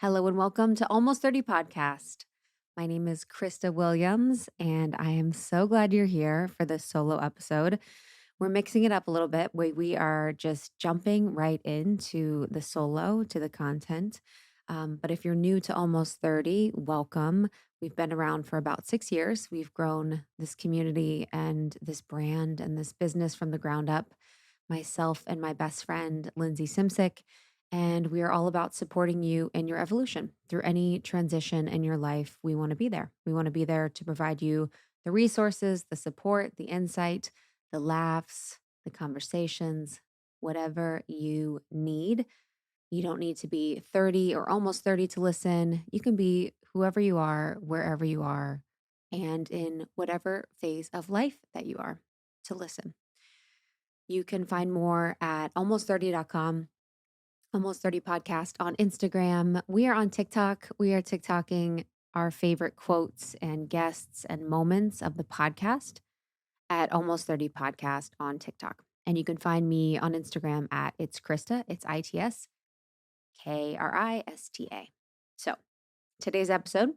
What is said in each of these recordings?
Hello and welcome to Almost 30 Podcast. My name is Krista Williams, and I am so glad you're here for this solo episode. We're mixing it up a little bit. We are just jumping right into the solo, to the content. But if you're new to Almost 30, welcome. We've been around for about 6 years. We've grown this community and this brand and this business from the ground up. Myself and my best friend, Lindsay Simsick. And we are all about supporting you in your evolution through any transition in your life. We want to be there. We want to be there to provide you the resources, the support, the insight, the laughs, the conversations, whatever you need. You don't need to be 30 or almost 30 to listen. You can be whoever you are, wherever you are, and in whatever phase of life that you are to listen. You can find more at almost30.com. Almost 30 podcast on Instagram. We are on TikTok. We are TikToking our favorite quotes and guests and moments of the podcast at Almost 30 podcast on TikTok. And you can find me on Instagram at It's Krista. It's ITSKRISTA. So today's episode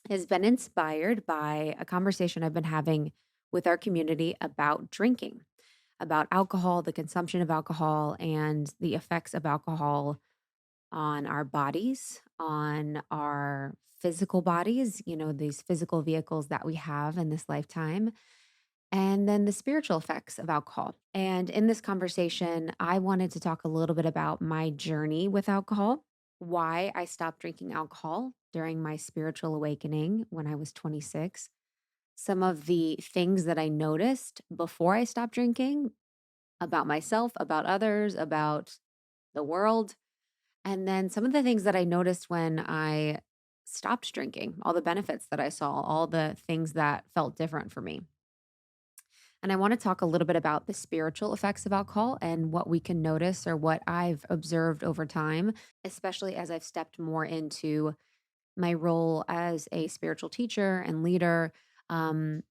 has been inspired by a conversation I've been having with our community about drinking, about alcohol, the consumption of alcohol, and the effects of alcohol on our bodies, on our physical bodies, these physical vehicles that we have in this lifetime, and then the spiritual effects of alcohol. And in this conversation, I wanted to talk a little bit about my journey with alcohol, why I stopped drinking alcohol during my spiritual awakening when I was 26, some of the things that I noticed before I stopped drinking about myself, about others, about the world, and then some of the things that I noticed when I stopped drinking, all the benefits that I saw, all the things that felt different for me. And I want to talk a little bit about the spiritual effects of alcohol and what we can notice or what I've observed over time, especially as I've stepped more into my role as a spiritual teacher and leader. Um,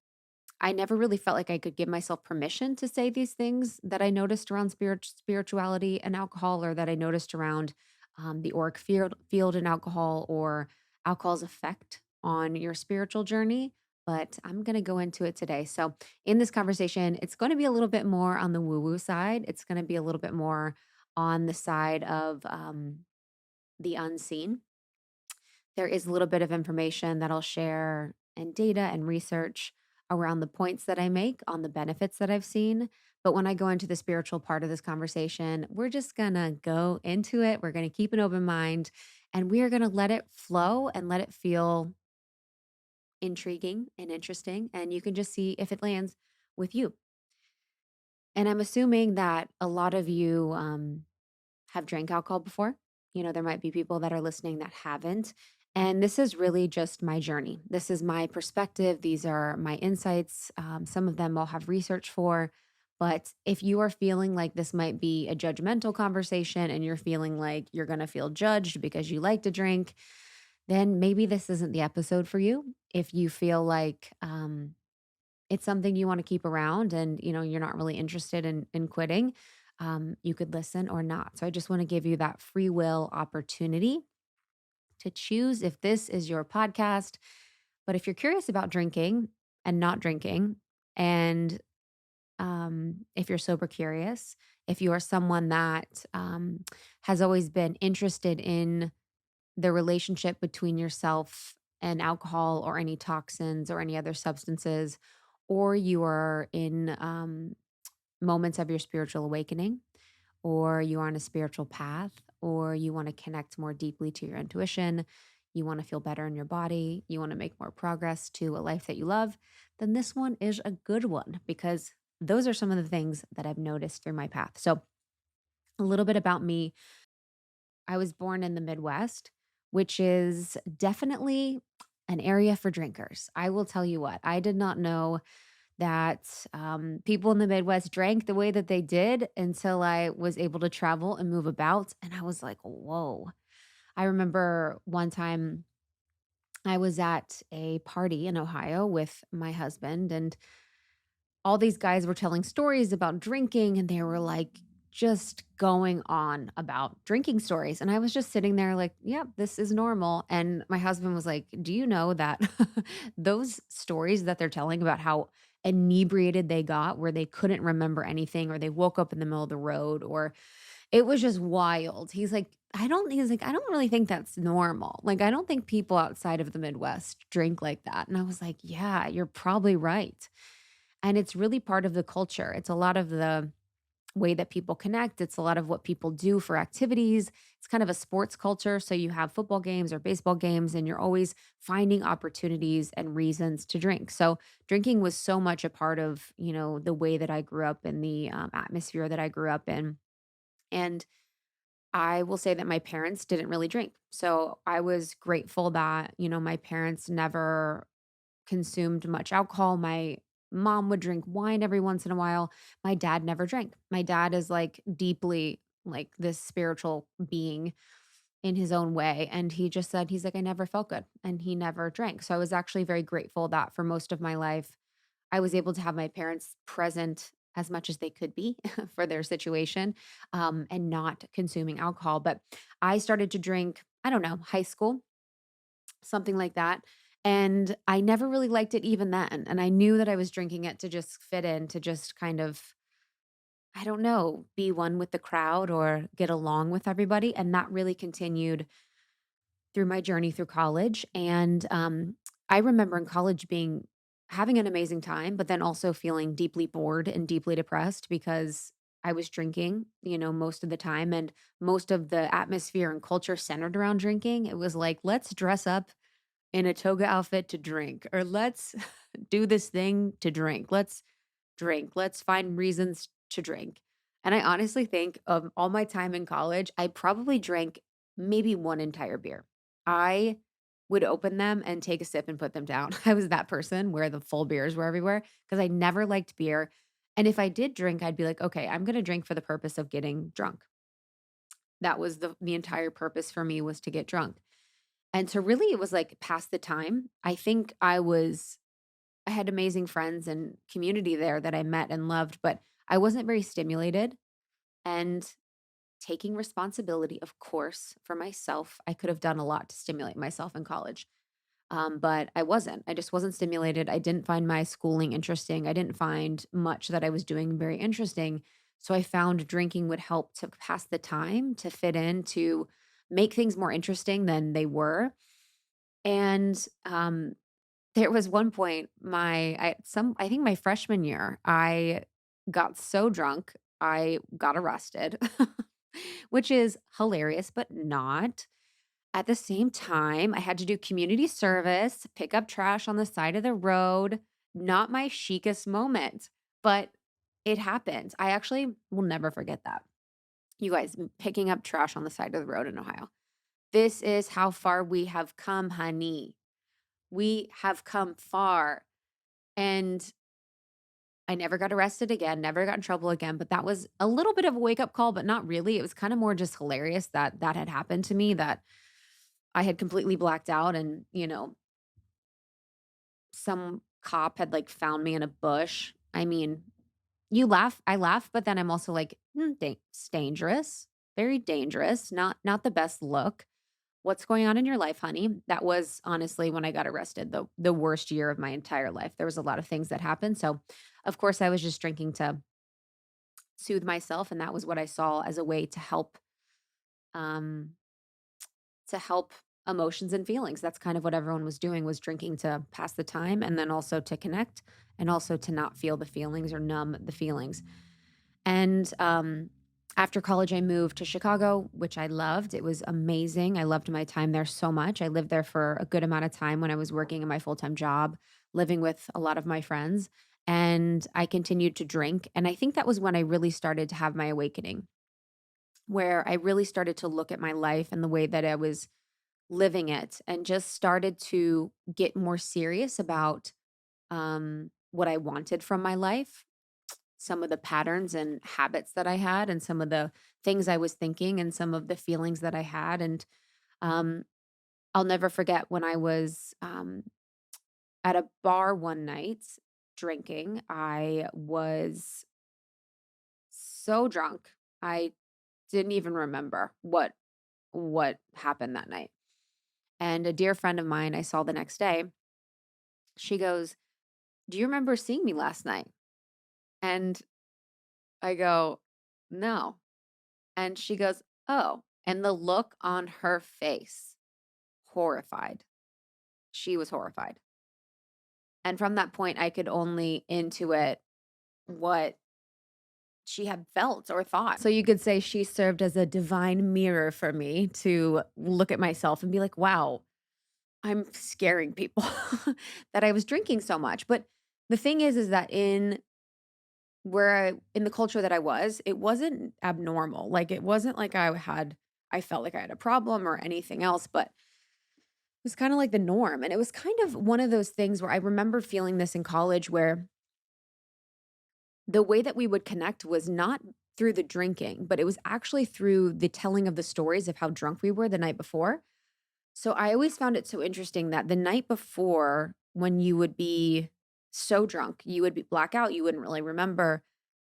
I never really felt like I could give myself permission to say these things that I noticed around spirituality and alcohol, or that I noticed around the auric field in alcohol, or alcohol's effect on your spiritual journey. But I'm going to go into it today. So, in this conversation, it's going to be a little bit more on the woo woo side. It's going to be a little bit more on the side of the unseen. There is a little bit of information that I'll share and data and research around the points that I make on the benefits that I've seen. But when I go into the spiritual part of this conversation, we're just going to go into it. We're going to keep an open mind and we are going to let it flow and let it feel intriguing and interesting. And you can just see if it lands with you. And I'm assuming that a lot of you have drank alcohol before. There might be people that are listening that haven't. And this is really just my journey. This is my perspective. These are my insights. Some of them I'll have research for. But if you are feeling like this might be a judgmental conversation and you're feeling like you're going to feel judged because you like to drink, then maybe this isn't the episode for you. If you feel like it's something you want to keep around and you're not really interested in quitting, you could listen or not. So I just want to give you that free will opportunity to choose if this is your podcast. But if you're curious about drinking and not drinking, and if you're sober curious, if you are someone that has always been interested in the relationship between yourself and alcohol or any toxins or any other substances, or you are in moments of your spiritual awakening, or you are on a spiritual path, or you want to connect more deeply to your intuition, you want to feel better in your body, you want to make more progress to a life that you love, then this one is a good one because those are some of the things that I've noticed through my path. So, a little bit about me. I was born in the Midwest, which is definitely an area for drinkers. I will tell you what, I did not know that people in the Midwest drank the way that they did until I was able to travel and move about. And I was like, whoa. I remember one time I was at a party in Ohio with my husband, and all these guys were telling stories about drinking, and they were like just going on about drinking stories. And I was just sitting there like, yep, this is normal. And my husband was like, do you know that those stories that they're telling about how inebriated they got, where they couldn't remember anything, or they woke up in the middle of the road, or it was just wild. He's like, I don't really think that's normal. Like, I don't think people outside of the Midwest drink like that. And I was like, yeah, you're probably right. And it's really part of the culture. It's a lot of the way that people connect. It's a lot of what people do for activities. It's kind of a sports culture. So you have football games or baseball games, and you're always finding opportunities and reasons to drink. So drinking was so much a part of, the way that I grew up in the atmosphere that I grew up in. And I will say that my parents didn't really drink. So I was grateful that, my parents never consumed much alcohol. My mom would drink wine every once in a while. My dad never drank. My dad is like deeply like this spiritual being in his own way. And he just said, he's like, I never felt good. And he never drank. So I was actually very grateful that for most of my life, I was able to have my parents present as much as they could be for their situation, and not consuming alcohol. But I started to drink, I don't know, high school, something like that. And I never really liked it even then. And I knew that I was drinking it to just fit in, to just kind of, I don't know, be one with the crowd or get along with everybody. And that really continued through my journey through college. And I remember in college having an amazing time, but then also feeling deeply bored and deeply depressed because I was drinking, most of the time. And most of the atmosphere and culture centered around drinking. It was like, let's dress up in a toga outfit to drink, or let's do this thing to drink. Let's drink. Let's find reasons to drink. And I honestly think of all my time in college, I probably drank maybe one entire beer. I would open them and take a sip and put them down. I was that person where the full beers were everywhere because I never liked beer. And if I did drink, I'd be like, okay, I'm going to drink for the purpose of getting drunk. That was the entire purpose for me, was to get drunk. And so really it was like past the time. I had amazing friends and community there that I met and loved, but I wasn't very stimulated, and taking responsibility, of course, for myself. I could have done a lot to stimulate myself in college. But I wasn't. I just wasn't stimulated. I didn't find my schooling interesting. I didn't find much that I was doing very interesting. So I found drinking would help to pass the time, to fit in, to make things more interesting than they were. And there was one point I think my freshman year, I got so drunk, I got arrested, which is hilarious, but not. At the same time, I had to do community service, pick up trash on the side of the road. Not my chicest moment, but it happened. I actually will never forget that. You guys, picking up trash on the side of the road in Ohio. This is how far we have come, honey. We have come far. And I never got arrested again, never got in trouble again, but that was a little bit of a wake up call, but not really. It was kind of more just hilarious that that had happened to me, that I had completely blacked out, and, some cop had like found me in a bush. I mean, I laugh, but then I'm also like, it's dangerous, very dangerous, not the best look. What's going on in your life, honey? That was honestly, when I got arrested, the worst year of my entire life. There was a lot of things that happened. So, of course, I was just drinking to soothe myself, and that was what I saw as a way um to help emotions and feelings. That's kind of what everyone was doing, was drinking to pass the time, and then also to connect, and also to not feel the feelings or numb the feelings. And after college, I moved to Chicago, which I loved. It was amazing. I loved my time there so much. I lived there for a good amount of time when I was working in my full time job, living with a lot of my friends. And I continued to drink. And I think that was when I really started to have my awakening, where I really started to look at my life and the way that I was living it, and just started to get more serious about what I wanted from my life, some of the patterns and habits that I had, and some of the things I was thinking, and some of the feelings that I had. And um, I'll never forget when I was at a bar one night drinking. I was so drunk. I didn't even remember what happened that night. And a dear friend of mine I saw the next day, she goes, "Do you remember seeing me last night?" And I go, "No." And she goes, "Oh." And the look on her face, horrified. She was horrified. And from that point, I could only intuit what she had felt or thought. So you could say she served as a divine mirror for me to look at myself and be like, wow, I'm scaring people that I was drinking so much. But the thing is that in the culture that I was, it wasn't abnormal. Like it wasn't like I felt like I had a problem or anything else, but it was kind of like the norm. And it was kind of one of those things where I remember feeling this in college where the way that we would connect was not through the drinking, but it was actually through the telling of the stories of how drunk we were the night before. So I always found it so interesting that the night before, when you would be so drunk, you would be blackout, you wouldn't really remember.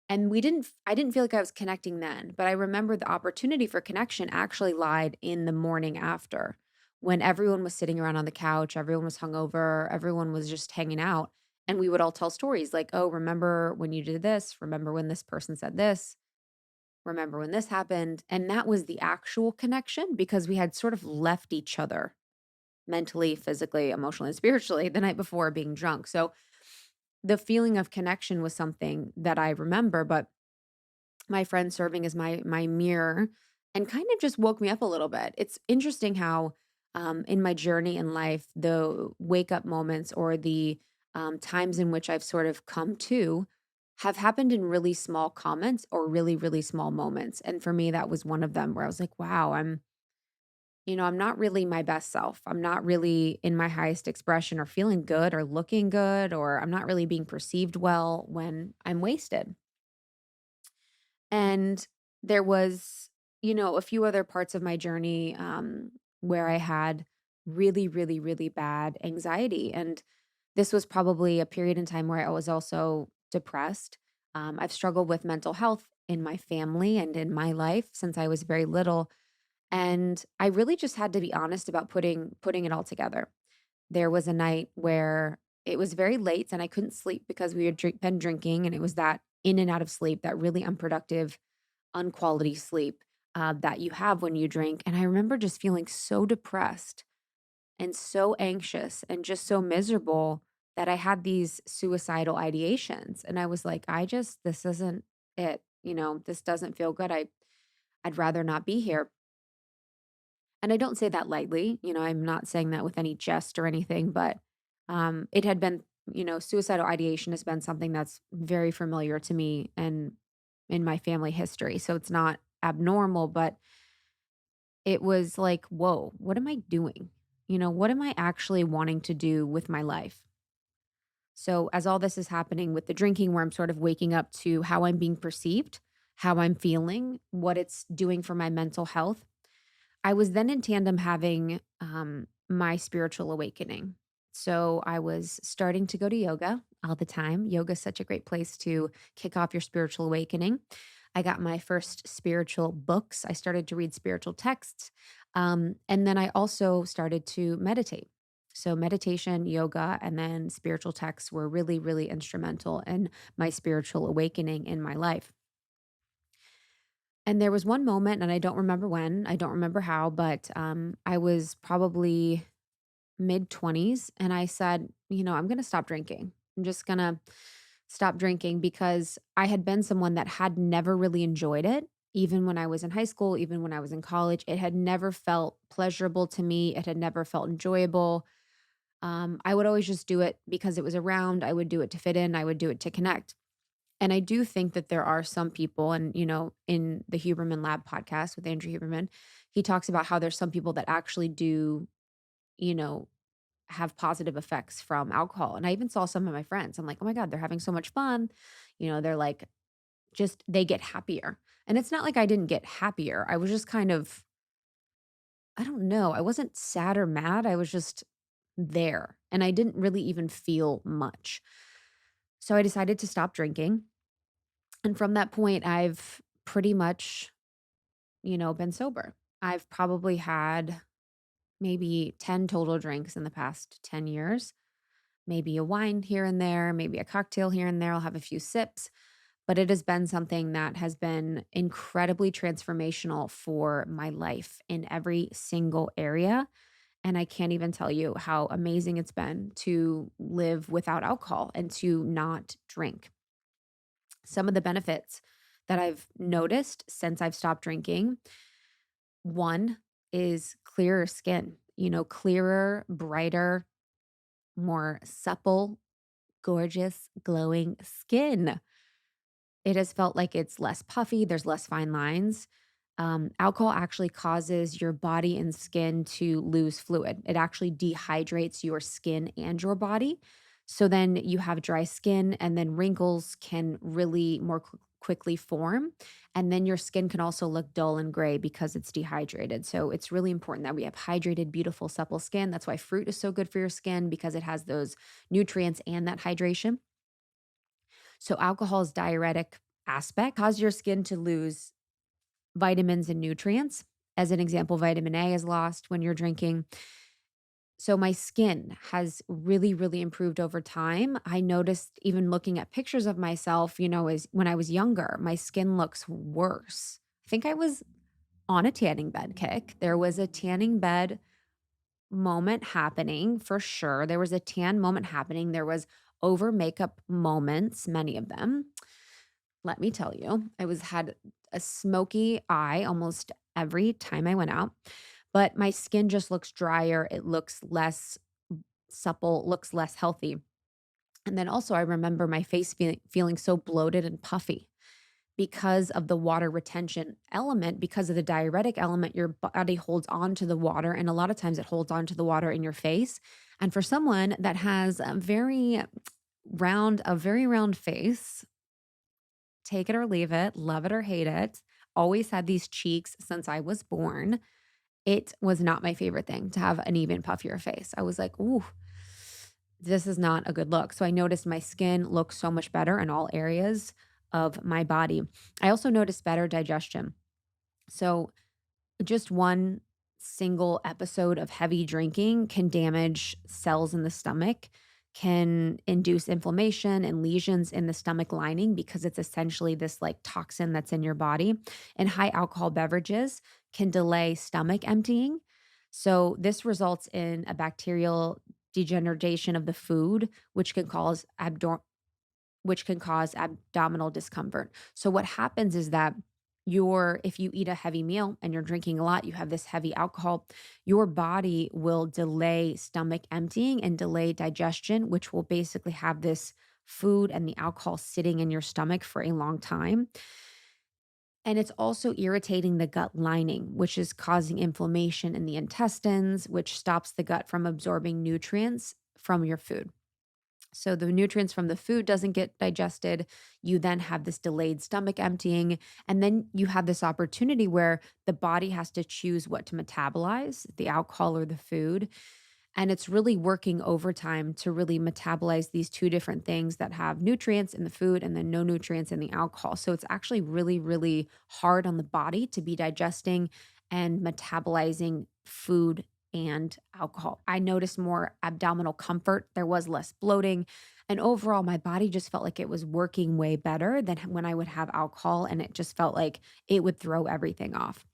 And I didn't feel like I was connecting then, but I remember the opportunity for connection actually lied in the morning after when everyone was sitting around on the couch, everyone was hungover, everyone was just hanging out. And we would all tell stories like, oh, remember when you did this? Remember when this person said this? Remember when this happened? And that was the actual connection because we had sort of left each other mentally, physically, emotionally, and spiritually the night before being drunk. So the feeling of connection was something that I remember, but my friend serving as my mirror and kind of just woke me up a little bit. It's interesting how in my journey in life, the wake up moments or the times in which I've sort of come to have happened in really small comments or really, really small moments. And for me, that was one of them where I was like, wow, I'm not really my best self. I'm not really in my highest expression or feeling good or looking good, or I'm not really being perceived well when I'm wasted. And there was, a few other parts of my journey where I had really, really, really bad anxiety. And this was probably a period in time where I was also depressed. I've struggled with mental health in my family and in my life since I was very little. And I really just had to be honest about putting it all together. There was a night where it was very late and I couldn't sleep because we had been drinking, and it was that in and out of sleep, that really unproductive, unquality sleep that you have when you drink. And I remember just feeling so depressed and so anxious and just so miserable that I had these suicidal ideations. And I was like, this isn't it. This doesn't feel good. I'd rather not be here. And I don't say that lightly. I'm not saying that with any jest or anything, but it had been, suicidal ideation has been something that's very familiar to me and in my family history. So it's not abnormal, but it was like, whoa, what am I doing? What am I actually wanting to do with my life? So, as all this is happening with the drinking, where I'm sort of waking up to how I'm being perceived, how I'm feeling, what it's doing for my mental health, I was then in tandem having my spiritual awakening. So I was starting to go to yoga all the time. Yoga is such a great place to kick off your spiritual awakening. I got my first spiritual books. I started to read spiritual texts. And then I also started to meditate. So, meditation, yoga, and then spiritual texts were really, really instrumental in my spiritual awakening in my life. And there was one moment, and I don't remember when, I don't remember how, but I was probably mid 20s. And I said, I'm going to stop drinking. I'm just going to stop drinking because I had been someone that had never really enjoyed it. Even when I was in high school, even when I was in college, it had never felt pleasurable to me. It had never felt enjoyable. I would always just do it because it was around. I would do it to fit in. I would do it to connect. And I do think that there are some people, and in the Huberman Lab podcast with Andrew Huberman, he talks about how there's some people that actually do, you know, have positive effects from alcohol. And I even saw some of my friends. I'm like, oh my God, they're having so much fun. They're like, just they get happier. And it's not like I didn't get happier. I was just kind of, I don't know. I wasn't sad or mad. I was just there. And I didn't really even feel much. So I decided to stop drinking. And from that point, I've pretty much, been sober. I've probably had maybe 10 total drinks in the past 10 years, maybe a wine here and there, maybe a cocktail here and there. I'll have a few sips, but it has been something that has been incredibly transformational for my life in every single area. And I can't even tell you how amazing it's been to live without alcohol and to not drink. Some of the benefits that I've noticed since I've stopped drinking, one is clearer skin, clearer, brighter, more supple, gorgeous, glowing skin. It has felt like it's less puffy, there's less fine lines. Alcohol actually causes your body and skin to lose fluid. It actually dehydrates your skin and your body. So then you have dry skin, and then wrinkles can really more quickly form. And then your skin can also look dull and gray because it's dehydrated. So it's really important that we have hydrated, beautiful, supple skin. That's why fruit is so good for your skin because it has those nutrients and that hydration. So alcohol's diuretic aspect cause your skin to lose vitamins and nutrients. As an example, vitamin A is lost when you're drinking. So my skin has really, really improved over time. I noticed even looking at pictures of myself, as when I was younger, my skin looks worse. I think I was on a tanning bed kick. There was a tanning bed moment happening for sure. There was a tan moment happening. There was over makeup moments, many of them. Let me tell you, I was had a smoky eye almost every time I went out, but my skin just looks drier. It looks less supple, looks less healthy. And then also, I remember my face feeling so bloated and puffy because of the water retention element, because of the diuretic element. Your body holds on to the water, and a lot of times it holds on to the water in your face. And for someone that has a very round face, take it or leave it, love it or hate it, always had these cheeks since I was born. It was not my favorite thing to have an even puffier face. I was like, ooh, this is not a good look. So I noticed my skin looks so much better in all areas of my body. I also noticed better digestion. So just one single episode of heavy drinking can damage cells in the stomach, can induce inflammation and lesions in the stomach lining because it's essentially this like toxin that's in your body. And high alcohol beverages can delay stomach emptying. So this results in a bacterial degeneration of the food, which can cause abdominal discomfort. So what happens is that if you eat a heavy meal and you're drinking a lot, you have this heavy alcohol, your body will delay stomach emptying and delay digestion, which will basically have this food and the alcohol sitting in your stomach for a long time. And it's also irritating the gut lining, which is causing inflammation in the intestines, which stops the gut from absorbing nutrients from your food. So the nutrients from the food doesn't get digested. You then have this delayed stomach emptying. And then you have this opportunity where the body has to choose what to metabolize, the alcohol or the food. And it's really working overtime to really metabolize these two different things that have nutrients in the food and then no nutrients in the alcohol. So it's actually really, really hard on the body to be digesting and metabolizing food and alcohol. I noticed more abdominal comfort. There was less bloating. And overall, my body just felt like it was working way better than when I would have alcohol. And it just felt like it would throw everything off.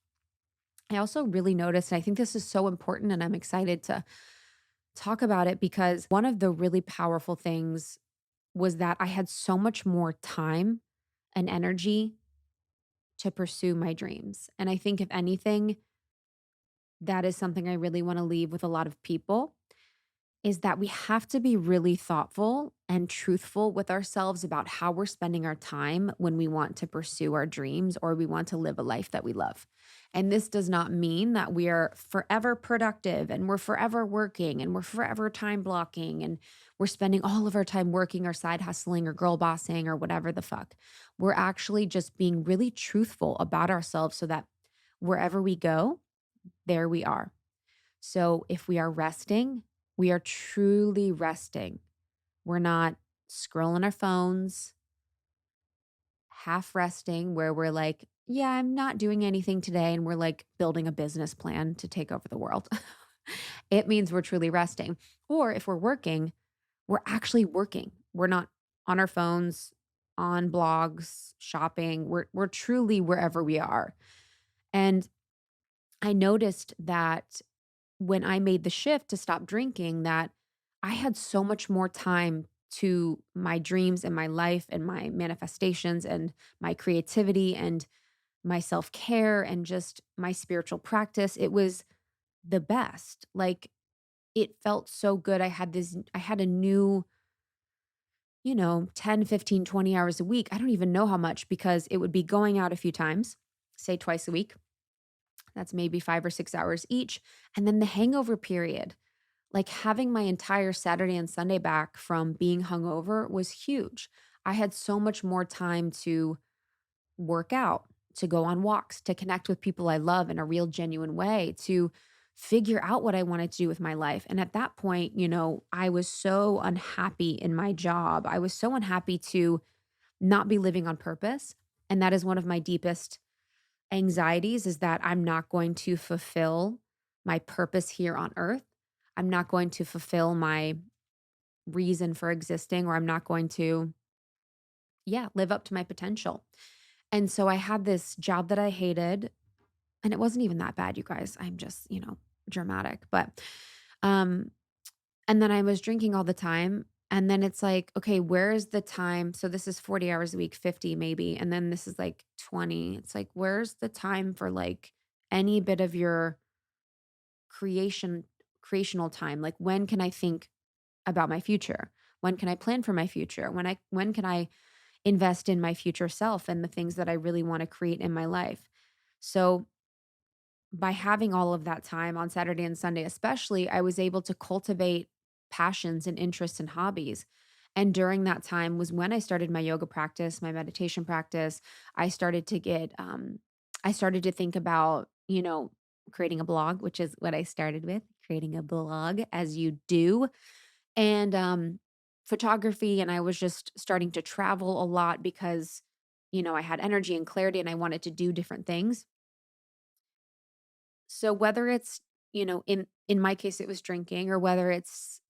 I also really noticed, and I think this is so important, and I'm excited to talk about it because one of the really powerful things was that I had so much more time and energy to pursue my dreams. And I think, if anything, that is something I really want to leave with a lot of people is that we have to be really thoughtful and truthful with ourselves about how we're spending our time when we want to pursue our dreams or we want to live a life that we love. And this does not mean that we are forever productive and we're forever working and we're forever time blocking and we're spending all of our time working or side hustling or girl bossing or whatever the fuck. We're actually just being really truthful about ourselves so that wherever we go, there we are. So if we are resting, we are truly resting. We're not scrolling our phones, half resting, where we're like yeah, I'm not doing anything today. And we're like building a business plan to take over the world. It means we're truly resting. Or if we're working, we're actually working. We're not on our phones, on blogs, shopping. We're truly wherever we are. And I noticed that when I made the shift to stop drinking that I had so much more time to my dreams and my life and my manifestations and my creativity and my self-care and just my spiritual practice. It was the best. Like it felt so good. I had a new, 10, 15, 20 hours a week. I don't even know how much because it would be going out a few times, say twice a week. That's maybe 5 or 6 hours each. And then the hangover period, like having my entire Saturday and Sunday back from being hungover was huge. I had so much more time to work out, to go on walks, to connect with people I love in a real genuine way, to figure out what I wanted to do with my life. And at that point, I was so unhappy in my job. I was so unhappy to not be living on purpose. And that is one of my deepest anxieties is that I'm not going to fulfill my purpose here on earth. I'm not going to fulfill my reason for existing, or I'm not going to, yeah, live up to my potential. And so I had this job that I hated, and it wasn't even that bad, you guys. I'm just, dramatic. But um and then I was drinking all the time. And then it's like, okay, where is the time? So this is 40 hours a week, 50 maybe. And then this is like 20. It's like, where's the time for like any bit of your creational time? Like when can I think about my future? When can I plan for my future? When can I invest in my future self and the things that I really want to create in my life? So by having all of that time on Saturday and Sunday, especially, I was able to cultivate passions and interests and hobbies. And during that time was when I started my yoga practice, my meditation practice. I started to I started to think about, creating a blog, which is what I started with, creating a blog as you do. And photography. And I was just starting to travel a lot because, I had energy and clarity and I wanted to do different things. So whether it's, in my case it was drinking or whether it's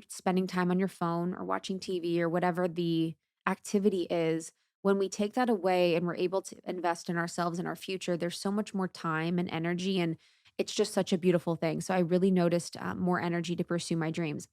spending time on your phone or watching TV or whatever the activity is, when we take that away and we're able to invest in ourselves and our future, there's so much more time and energy and it's just such a beautiful thing. So I really noticed more energy to pursue my dreams.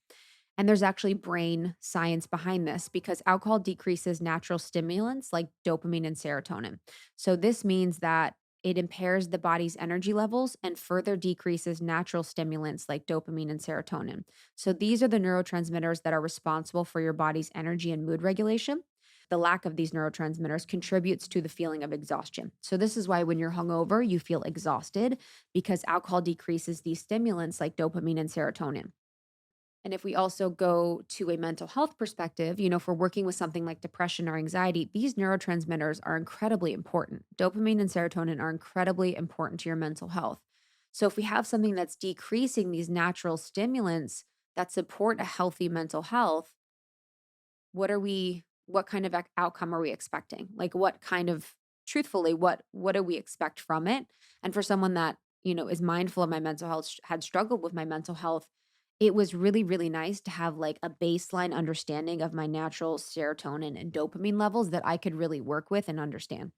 And there's actually brain science behind this because alcohol decreases natural stimulants like dopamine and serotonin. So this means that it impairs the body's energy levels and further decreases natural stimulants like dopamine and serotonin. So these are the neurotransmitters that are responsible for your body's energy and mood regulation. The lack of these neurotransmitters contributes to the feeling of exhaustion. So this is why when you're hungover, you feel exhausted because alcohol decreases these stimulants like dopamine and serotonin. And if we also go to a mental health perspective, if we're working with something like depression or anxiety, these neurotransmitters are incredibly important. Dopamine and serotonin are incredibly important to your mental health. So if we have something that's decreasing these natural stimulants that support a healthy mental health, what kind of outcome are we expecting? Like what kind of truthfully, what do we expect from it? And for someone that, is mindful of my mental health, had struggled with my mental health, it was really, really nice to have like a baseline understanding of my natural serotonin and dopamine levels that I could really work with and understand.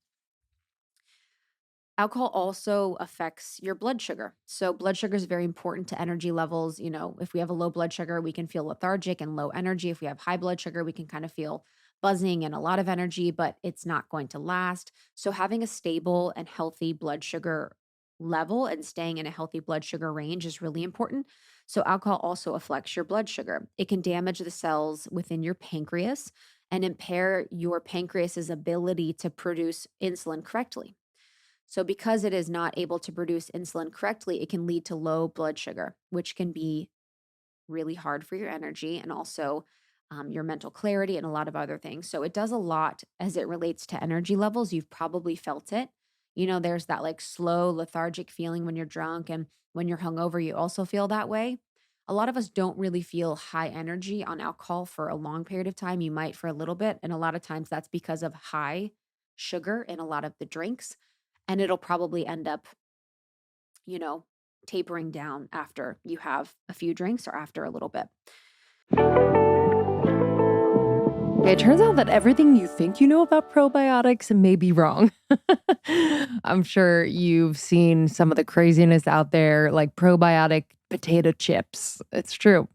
Alcohol also affects your blood sugar. So, blood sugar is very important to energy levels. If we have a low blood sugar, we can feel lethargic and low energy. If we have high blood sugar, we can kind of feel buzzing and a lot of energy, but it's not going to last. So, having a stable and healthy blood sugar level and staying in a healthy blood sugar range is really important. So, alcohol also affects your blood sugar. It can damage the cells within your pancreas and impair your pancreas's ability to produce insulin correctly. So, because it is not able to produce insulin correctly, it can lead to low blood sugar, which can be really hard for your energy and also your mental clarity and a lot of other things. So, it does a lot as it relates to energy levels. You've probably felt it. There's that like slow, lethargic feeling when you're drunk, and when you're hungover, you also feel that way. A lot of us don't really feel high energy on alcohol for a long period of time. You might for a little bit. And a lot of times that's because of high sugar in a lot of the drinks. And it'll probably end up, you know, tapering down after you have a few drinks or after a little bit. It turns out that everything you think you know about probiotics may be wrong. I'm sure you've seen some of the craziness out there, like probiotic potato chips. It's true.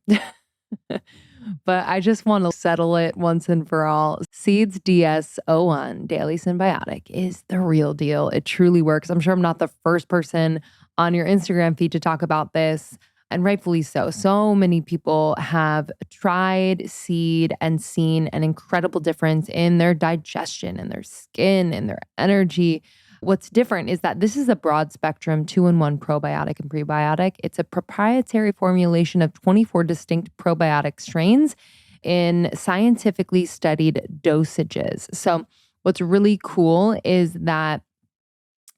But I just want to settle it once and for all. Seeds DS01 Daily Symbiotic is the real deal. It truly works. I'm sure I'm not the first person on your Instagram feed to talk about this, and rightfully so. So many people have tried seed and seen an incredible difference in their digestion and their skin and their energy. What's different is that this is a broad spectrum 2-in-1 probiotic and prebiotic. It's a proprietary formulation of 24 distinct probiotic strains in scientifically studied dosages. So, what's really cool is that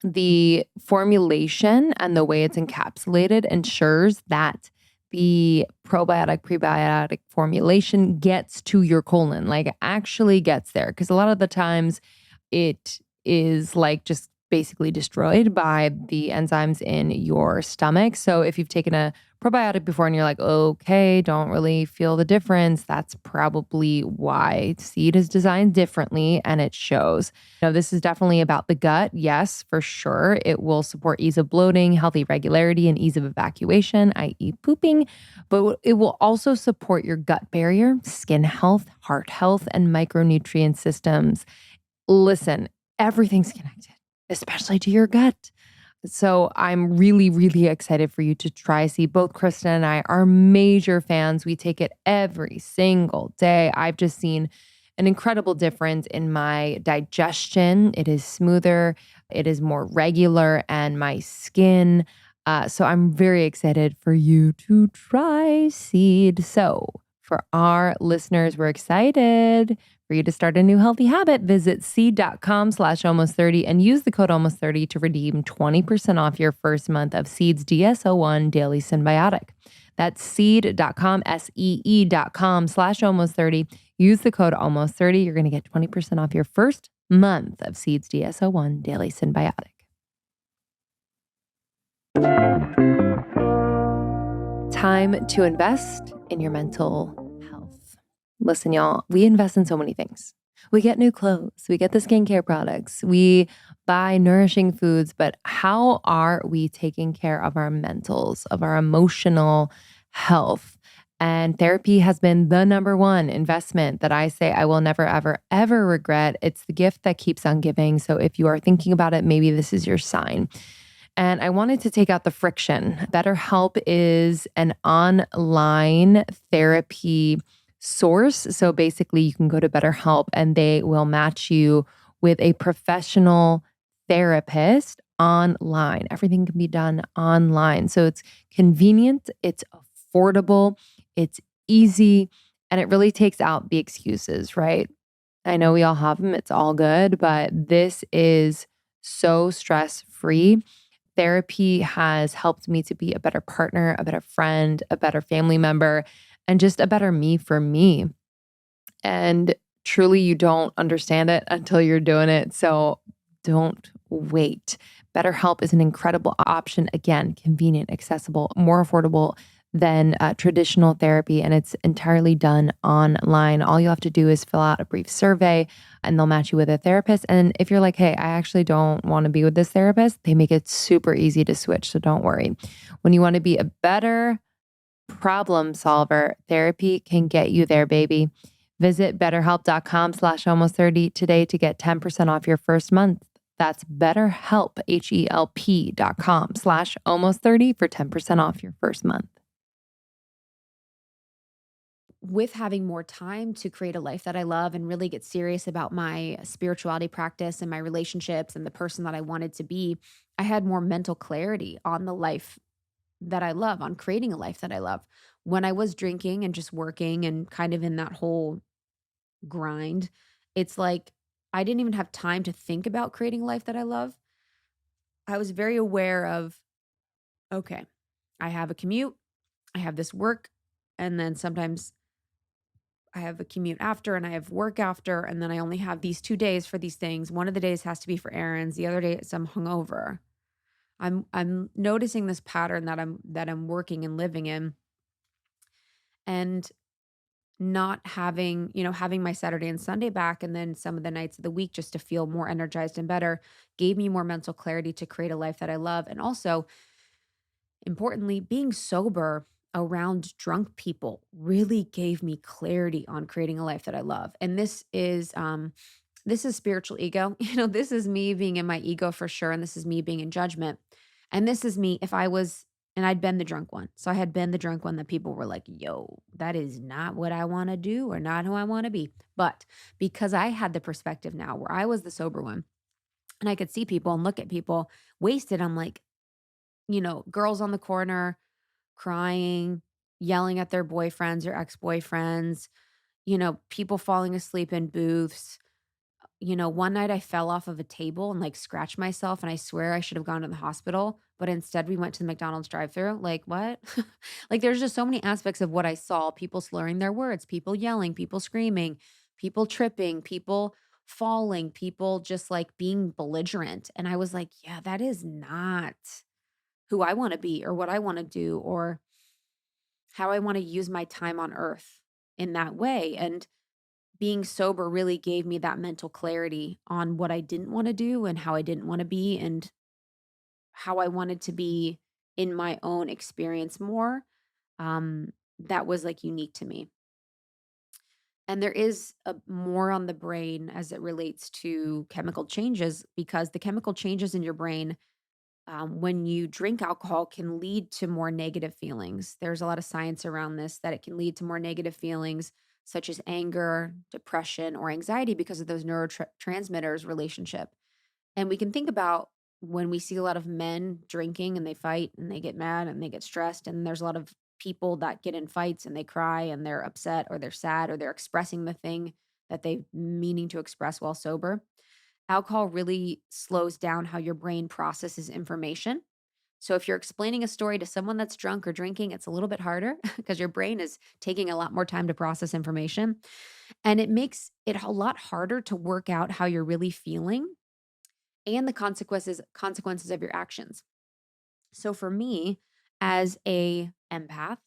the formulation and the way it's encapsulated ensures that the probiotic prebiotic formulation gets to your colon, like actually gets there. Because a lot of the times it is like just basically destroyed by the enzymes in your stomach. So if you've taken a probiotic before and you're like, okay, don't really feel the difference, that's probably why. Seed is designed differently and it shows. Now, this is definitely about the gut. Yes, for sure. It will support ease of bloating, healthy regularity, and ease of evacuation, i.e., pooping. But it will also support your gut barrier, skin health, heart health, and micronutrient systems. Listen, everything's connected, especially to your gut. So I'm really, really excited for you to try. See, both Krista and I are major fans. We take it every single day. I've just seen an incredible difference in my digestion. It is smoother, it is more regular, and my skin. So I'm very excited for you to try Seed. So for our listeners, we're excited for you to start a new healthy habit. Visit seed.com/almost30 and use the code almost30 to redeem 20% off your first month of Seed's DS01 Daily Symbiotic. That's seed.com, SEE.com/almost30. Use the code almost30. You're going to get 20% off your first month of Seed's DS01 Daily Symbiotic. Time to invest in your mental health. Listen, y'all, we invest in so many things. We get new clothes, we get the skincare products, we buy nourishing foods, but how are we taking care of our mentals, of our emotional health? And therapy has been the number one investment that I say I will never, ever, ever regret. It's the gift that keeps on giving. So if you are thinking about it, maybe this is your sign. And I wanted to take out the friction. BetterHelp is an online therapy source. So basically, you can go to BetterHelp and they will match you with a professional therapist online. Everything can be done online. So it's convenient, it's affordable, it's easy, and it really takes out the excuses, right? I know we all have them, it's all good, but this is so stress free. Therapy has helped me to be a better partner, a better friend, a better family member, and just a better me for me. And truly, you don't understand it until you're doing it. So don't wait. BetterHelp is an incredible option. Again, convenient, accessible, more affordable than traditional therapy, and it's entirely done online. All you have to do is fill out a brief survey and they'll match you with a therapist. And if you're like, hey, I actually don't want to be with this therapist, they make it super easy to switch. So don't worry. When you want to be a better problem solver, therapy can get you there, baby. Visit betterhelp.com/almost30 today to get 10% off your first month. That's BetterHelp, HELP.com/almost30 for 10% off your first month. With having more time to create a life that I love and really get serious about my spirituality practice and my relationships and the person that I wanted to be, I had more mental clarity on the life that I love, on creating a life that I love. When I was drinking and just working and kind of in that whole grind, it's like I didn't even have time to think about creating a life that I love. I was very aware of, okay, I have a commute, I have this work, and then sometimes I have a commute after and I have work after, and then I only have these 2 days for these things. One of the days has to be for errands, the other day is I'm hungover. I'm noticing this pattern that I'm working and living in, and not having, having my Saturday and Sunday back and then some of the nights of the week just to feel more energized and better gave me more mental clarity to create a life that I love. And also, importantly, being sober around drunk people really gave me clarity on creating a life that I love. And this is spiritual ego. This is me being in my ego for sure. And this is me being in judgment. And this is me if I was, and I'd been the drunk one. So I had been the drunk one that people were like, yo, that is not what I want to do or not who I want to be. But because I had the perspective now where I was the sober one and I could see people and look at people wasted, I'm like, girls on the corner crying, yelling at their boyfriends or ex-boyfriends, people falling asleep in booths. One night I fell off of a table and like scratched myself, and I swear I should have gone to the hospital, but instead we went to the McDonald's drive-through. Like, what? Like, there's just so many aspects of what I saw: people slurring their words, people yelling, people screaming, people tripping, people falling, people just like being belligerent. And I was like, yeah, that is not who I want to be or what I want to do or how I want to use my time on earth in that way. And being sober really gave me that mental clarity on what I didn't want to do and how I didn't want to be and how I wanted to be in my own experience more. That was like unique to me. And there is more on the brain as it relates to chemical changes, because the chemical changes in your brain when you drink alcohol can lead to more negative feelings. There's a lot of science around this that it can lead to more negative feelings such as anger, depression, or anxiety because of those neurotransmitters relationship. And we can think about when we see a lot of men drinking and they fight and they get mad and they get stressed, and there's a lot of people that get in fights and they cry and they're upset or they're sad or they're expressing the thing that they meaning to express while sober. Alcohol really slows down how your brain processes information. So if you're explaining a story to someone that's drunk or drinking, it's a little bit harder because your brain is taking a lot more time to process information. And it makes it a lot harder to work out how you're really feeling and the consequences of your actions. So for me, as a empath,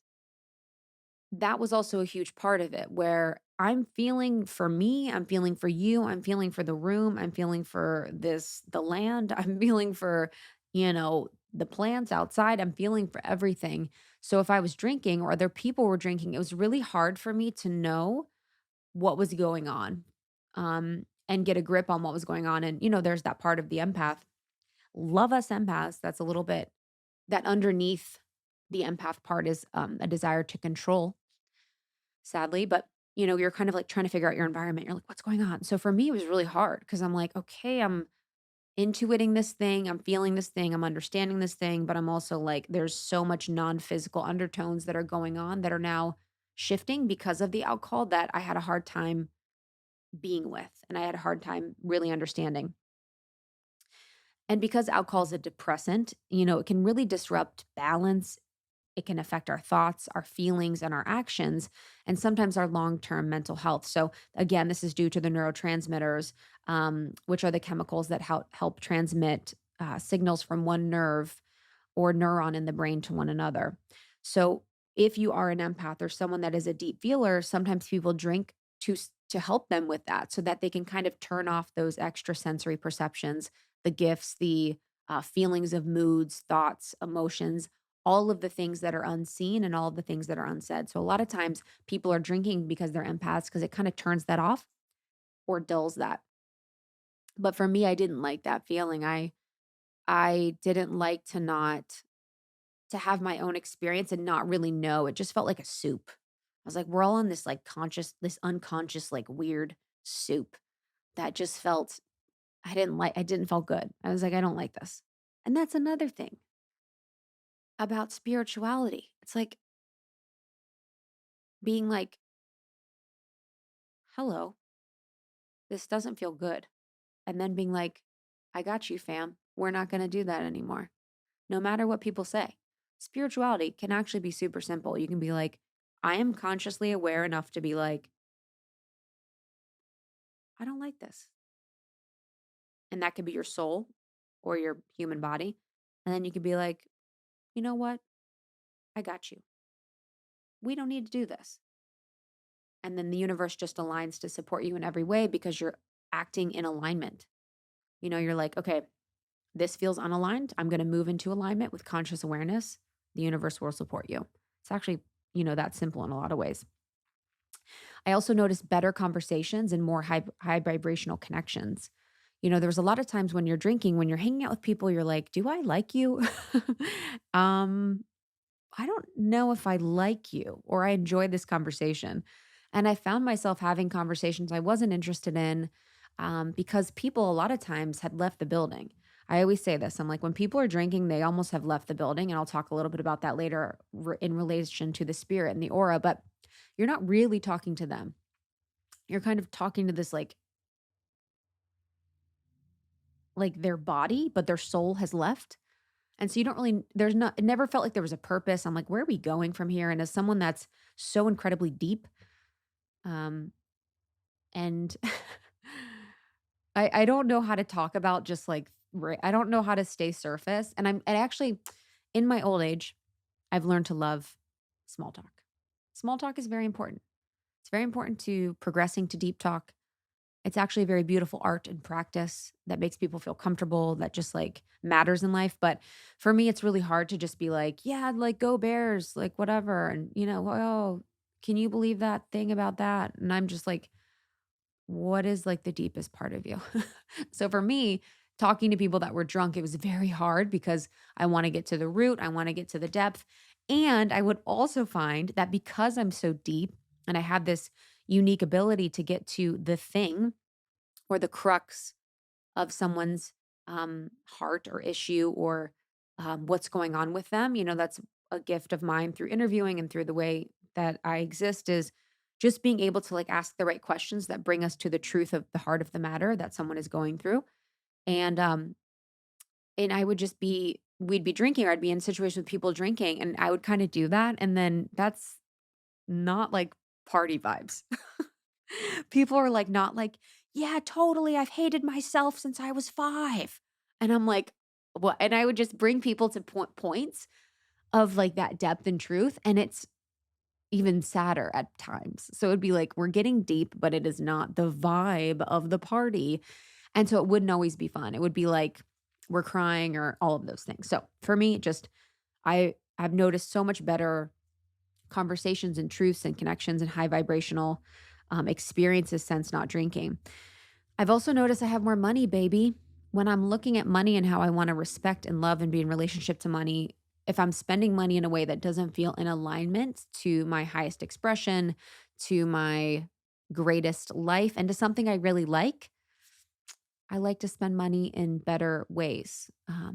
that was also a huge part of it, where I'm feeling for me, I'm feeling for you, I'm feeling for the room, I'm feeling for the land, I'm feeling for, the plants outside, I'm feeling for everything. So if I was drinking or other people were drinking, it was really hard for me to know what was going on, and get a grip on what was going on. And, there's that part of the empath. Love us empaths. That's a little bit that underneath the empath part is a desire to control, sadly. But, you're kind of like trying to figure out your environment. You're like, what's going on? So for me, it was really hard because I'm like, okay, I'm intuiting this thing, I'm feeling this thing, I'm understanding this thing, but I'm also like, there's so much non physical undertones that are going on that are now shifting because of the alcohol that I had a hard time being with. And I had a hard time really understanding. And because alcohol is a depressant, it can really disrupt balance. It can affect our thoughts, our feelings, and our actions, and sometimes our long term mental health. So, again, this is due to the neurotransmitters, which are the chemicals that help transmit signals from one nerve or neuron in the brain to one another. So, if you are an empath or someone that is a deep feeler, sometimes people drink to help them with that, so that they can kind of turn off those extra sensory perceptions, the gifts, the feelings of moods, thoughts, emotions, all of the things that are unseen and all of the things that are unsaid. So a lot of times people are drinking because they're empaths because it kind of turns that off or dulls that. But for me, I didn't like that feeling. I didn't like to have my own experience and not really know. It just felt like a soup. I was like, we're all in this like this unconscious, like weird soup that just felt I didn't feel good. I was like, I don't like this. And that's another thing about spirituality. It's like being like, hello, this doesn't feel good. And then being like, I got you, fam. We're not going to do that anymore. No matter what people say. Spirituality can actually be super simple. You can be like, I am consciously aware enough to be like, I don't like this. And that could be your soul or your human body. And then you could be like, you know what? I got you. We don't need to do this. And then the universe just aligns to support you in every way because you're acting in alignment. You're like, okay, this feels unaligned. I'm going to move into alignment with conscious awareness. The universe will support you. It's actually, that simple in a lot of ways. I also noticed better conversations and more high vibrational connections. There was a lot of times when you're drinking, when you're hanging out with people, you're like, do I like you? um, I don't know if I like you or I enjoy this conversation. And I found myself having conversations I wasn't interested in because people a lot of times had left the building. I always say this. I'm like, when people are drinking, they almost have left the building. And I'll talk a little bit about that later in relation to the spirit and the aura, but you're not really talking to them. You're kind of talking to this like their body, but their soul has left. And so you don't really, it never felt like there was a purpose. I'm like, where are we going from here? And as someone that's so incredibly deep, um, and I don't know how to talk about just like, I don't know how to stay surface. And and actually, in my old age, I've learned to love small talk. Small talk is very important. It's very important to progressing to deep talk. It's actually a very beautiful art and practice that makes people feel comfortable, that just like matters in life. But for me, it's really hard to just be like, yeah, like go Bears, like whatever. And, oh, can you believe that thing about that? And I'm just like, what is like the deepest part of you? So for me, talking to people that were drunk, it was very hard because I want to get to the root, I want to get to the depth. And I would also find that because I'm so deep and I have this unique ability to get to the thing or the crux of someone's heart or issue or what's going on with them. That's a gift of mine through interviewing and through the way that I exist is just being able to like ask the right questions that bring us to the truth of the heart of the matter that someone is going through. And I would just we'd be drinking or I'd be in situations with people drinking and I would kind of do that. And then that's not like party vibes. People are like, not like, yeah, totally. I've hated myself since I was 5. And I'm like, what? And I would just bring people to points of like that depth and truth. And it's even sadder at times. So it'd be like, we're getting deep, but it is not the vibe of the party. And so it wouldn't always be fun. It would be like, we're crying or all of those things. So for me, I've noticed so much better conversations and truths and connections and high vibrational experiences since not drinking. I've also noticed I have more money, baby. When I'm looking at money and how I want to respect and love and be in relationship to money, if I'm spending money in a way that doesn't feel in alignment to my highest expression, to my greatest life, and to something I really like, I like to spend money in better ways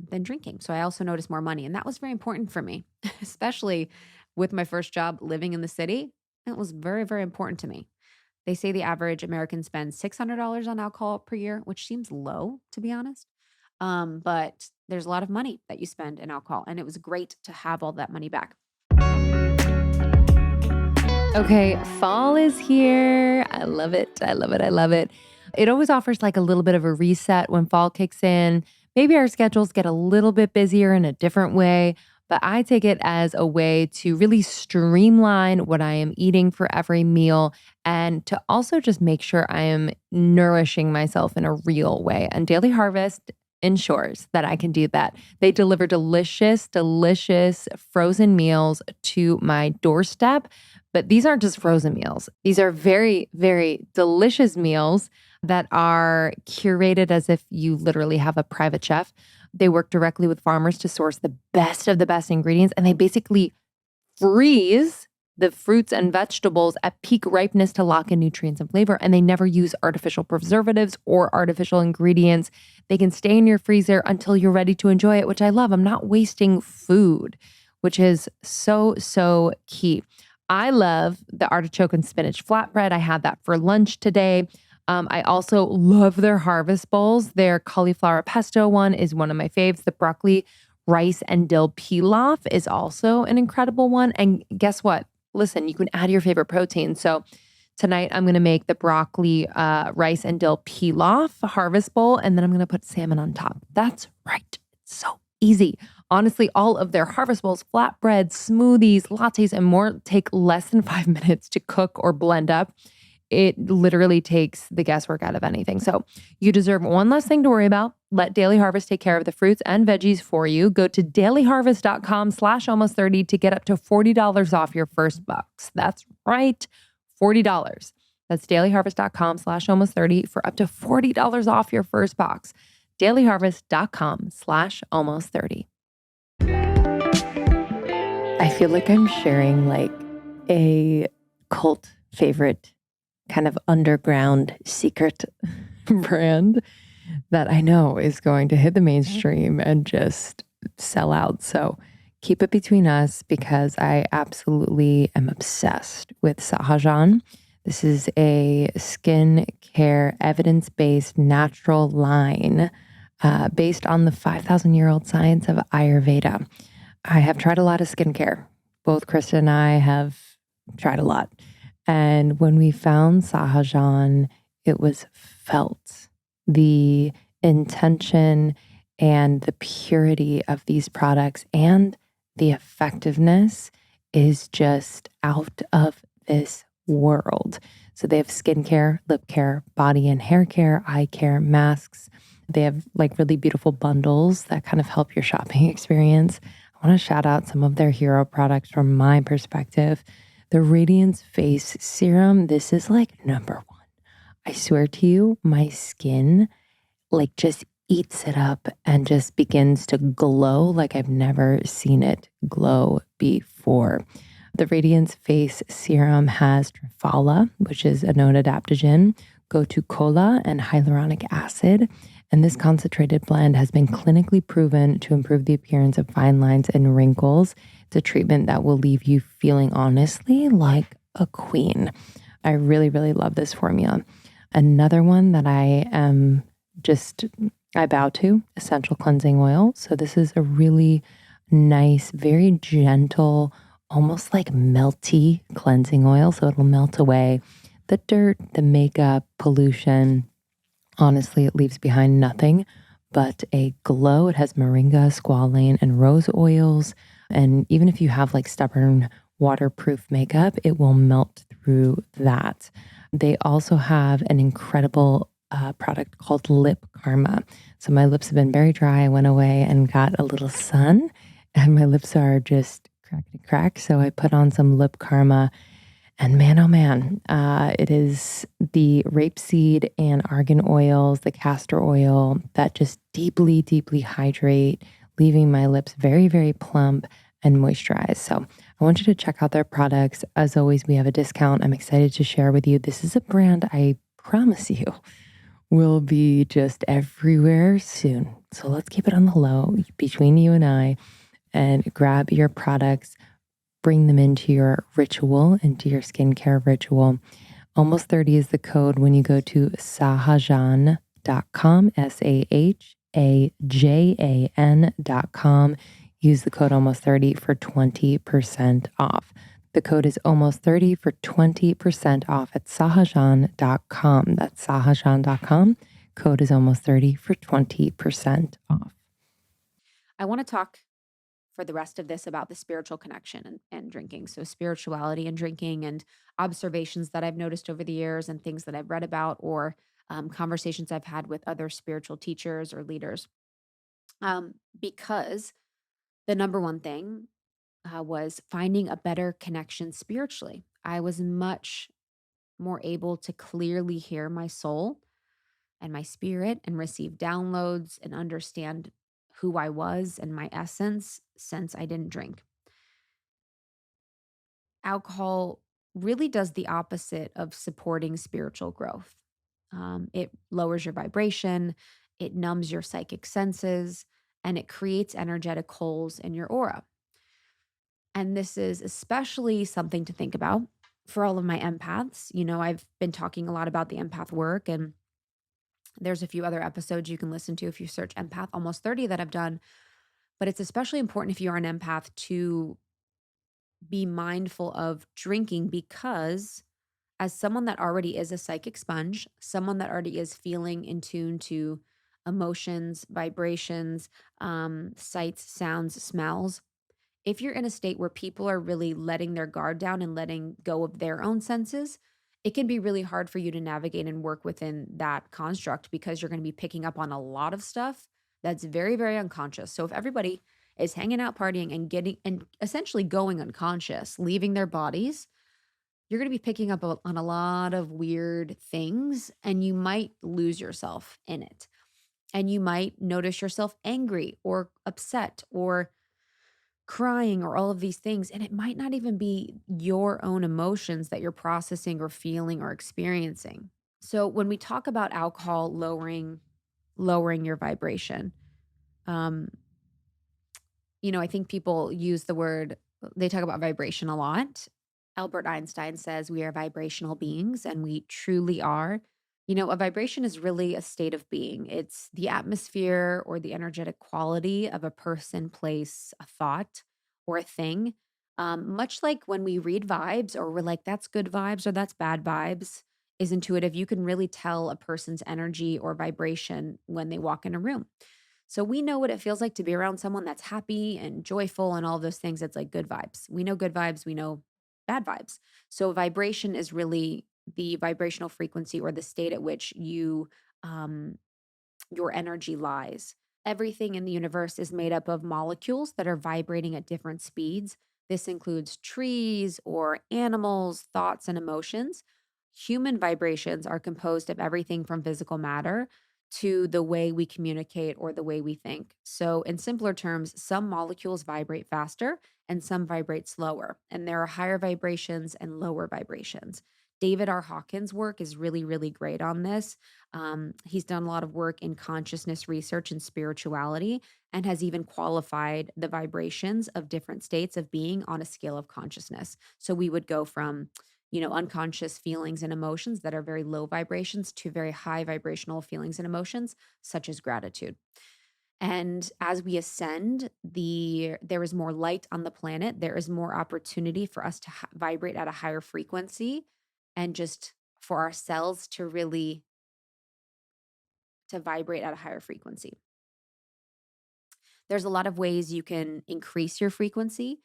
than drinking. So I also noticed more money. And that was very important for me, especially with my first job living in the city. It was very, very important to me. They say the average American spends $600 on alcohol per year, which seems low, to be honest. But there's a lot of money that you spend in alcohol. And it was great to have all that money back. Okay, fall is here. I love it. I love it. I love it. It always offers like a little bit of a reset when fall kicks in. Maybe our schedules get a little bit busier in a different way, but I take it as a way to really streamline what I am eating for every meal and to also just make sure I am nourishing myself in a real way. And Daily Harvest ensures that I can do that. They deliver delicious, delicious frozen meals to my doorstep. But these aren't just frozen meals. These are very, very delicious meals that are curated as if you literally have a private chef. They work directly with farmers to source the best of the best ingredients, and they basically freeze the fruits and vegetables at peak ripeness to lock in nutrients and flavor. And they never use artificial preservatives or artificial ingredients. They can stay in your freezer until you're ready to enjoy it, which I love. I'm not wasting food, which is so, so key. I love the artichoke and spinach flatbread. I had that for lunch today. I also love their harvest bowls. Their cauliflower pesto one is one of my faves. The broccoli, rice, and dill pilaf is also an incredible one. And guess what? Listen, you can add your favorite protein. So Tonight, I'm going to make the broccoli, rice, and dill pilaf harvest bowl, and then I'm going to put salmon on top. That's right. It's so easy. Honestly, all of their harvest bowls, flatbreads, smoothies, lattes, and more take less than 5 minutes to cook or blend up. It literally takes the guesswork out of anything. So you deserve one less thing to worry about. Let Daily Harvest take care of the fruits and veggies for you. Go to dailyharvest.com/almost30 to get up to $40 off your first box. That's right. $40. That's dailyharvest.com/almost30 for up to $40 off your first box. dailyharvest.com/almost30. I feel like I'm sharing like a cult favorite kind of underground secret brand that I know is going to hit the mainstream and just sell out. So keep it between us because I absolutely am obsessed with Sahajan. This is a skincare, evidence-based, natural line based on the 5,000-year-old science of Ayurveda. I have tried a lot of skincare. Both Krista and I have tried a lot. And when we found Sahajan, it was felt. The intention and the purity of these products and the effectiveness is just out of this world. So they have skincare, lip care, body and hair care, eye care, masks. They have like really beautiful bundles that kind of help your shopping experience. I want to shout out some of their hero products from my perspective. The Radiance Face Serum, this is like number one. I swear to you, my skin like just eats it up and just begins to glow like I've never seen it glow before. The Radiance Face Serum has triphala, which is a known adaptogen, gotu kola, and hyaluronic acid. And this concentrated blend has been clinically proven to improve the appearance of fine lines and wrinkles. It's a treatment that will leave you feeling honestly like a queen. I really, really love this formula. Another one that I bow to, essential cleansing oil. So this is a really nice, very gentle, almost like melty cleansing oil. So it'll melt away the dirt, the makeup, pollution. Honestly, it leaves behind nothing but a glow. It has moringa, squalane, and rose oils. And even if you have like stubborn waterproof makeup, it will melt through that. They also have an incredible product called Lip Karma. So my lips have been very dry. I went away and got a little sun, and my lips are just crackety crack. So I put on some Lip Karma. And man, oh man, it is the rapeseed and argan oils, the castor oil that just deeply, deeply hydrate, leaving my lips very, very plump and moisturized. So I want you to check out their products. As always, we have a discount I'm excited to share with you. This is a brand I promise you will be just everywhere soon. So let's keep it on the low between you and I and grab your products. Bring them into your ritual, into your skincare ritual. Almost 30 is the code when you go to sahajan.com, sahajan.com. Use the code almost 30 for 20% off. The code is almost 30 for 20% off at sahajan.com. That's sahajan.com. Code is almost 30 for 20% off. I want to talk for the rest of this about the spiritual connection and drinking. So, spirituality and drinking, and observations that I've noticed over the years, and things that I've read about, or conversations I've had with other spiritual teachers or leaders. Because the number one thing was finding a better connection spiritually. I was much more able to clearly hear my soul and my spirit and receive downloads and understand who I was and my essence since I didn't drink. Alcohol really does the opposite of supporting spiritual growth. It lowers your vibration, it numbs your psychic senses, and it creates energetic holes in your aura. And this is especially something to think about for all of my empaths. You know, I've been talking a lot about the empath work, and there's a few other episodes you can listen to if you search empath almost 30 that I've done. But it's especially important if you're an empath to be mindful of drinking, because as someone that already is a psychic sponge, someone that already is feeling in tune to emotions, vibrations, sights, sounds, smells, if you're in a state where people are really letting their guard down and letting go of their own senses, it can be really hard for you to navigate and work within that construct because you're going to be picking up on a lot of stuff that's very, very unconscious. So if everybody is hanging out, partying, and getting and essentially going unconscious, leaving their bodies, you're going to be picking up on a lot of weird things and you might lose yourself in it. And you might notice yourself angry or upset or crying or all of these things. And it might not even be your own emotions that you're processing or feeling or experiencing. So when we talk about alcohol lowering your vibration, um, I think people use the word, they talk about vibration a lot. Albert Einstein says we are vibrational beings, and we truly are. A vibration is really a state of being. It's the atmosphere or the energetic quality of a person, place, a thought, or a thing. Much like when we read vibes or we're like, that's good vibes or that's bad vibes, is intuitive. You can really tell a person's energy or vibration when they walk in a room. So we know what it feels like to be around someone that's happy and joyful and all those things. It's like good vibes. We know good vibes, we know bad vibes. So vibration is really the vibrational frequency or the state at which um your energy lies. Everything in the universe is made up of molecules that are vibrating at different speeds. This includes trees or animals, thoughts, and emotions. Human vibrations are composed of everything from physical matter to the way we communicate or the way we think. So, in simpler terms, some molecules vibrate faster and some vibrate slower, and there are higher vibrations and lower vibrations. David R. Hawkins' work is really, really great on this. He's done a lot of work in consciousness research and spirituality and has even qualified the vibrations of different states of being on a scale of consciousness. So we would go from, unconscious feelings and emotions that are very low vibrations to very high vibrational feelings and emotions, such as gratitude. And as we ascend, there is more light on the planet. There is more opportunity for us to vibrate at a higher frequency and just for our cells to really to vibrate at a higher frequency. There's a lot of ways you can increase your frequency.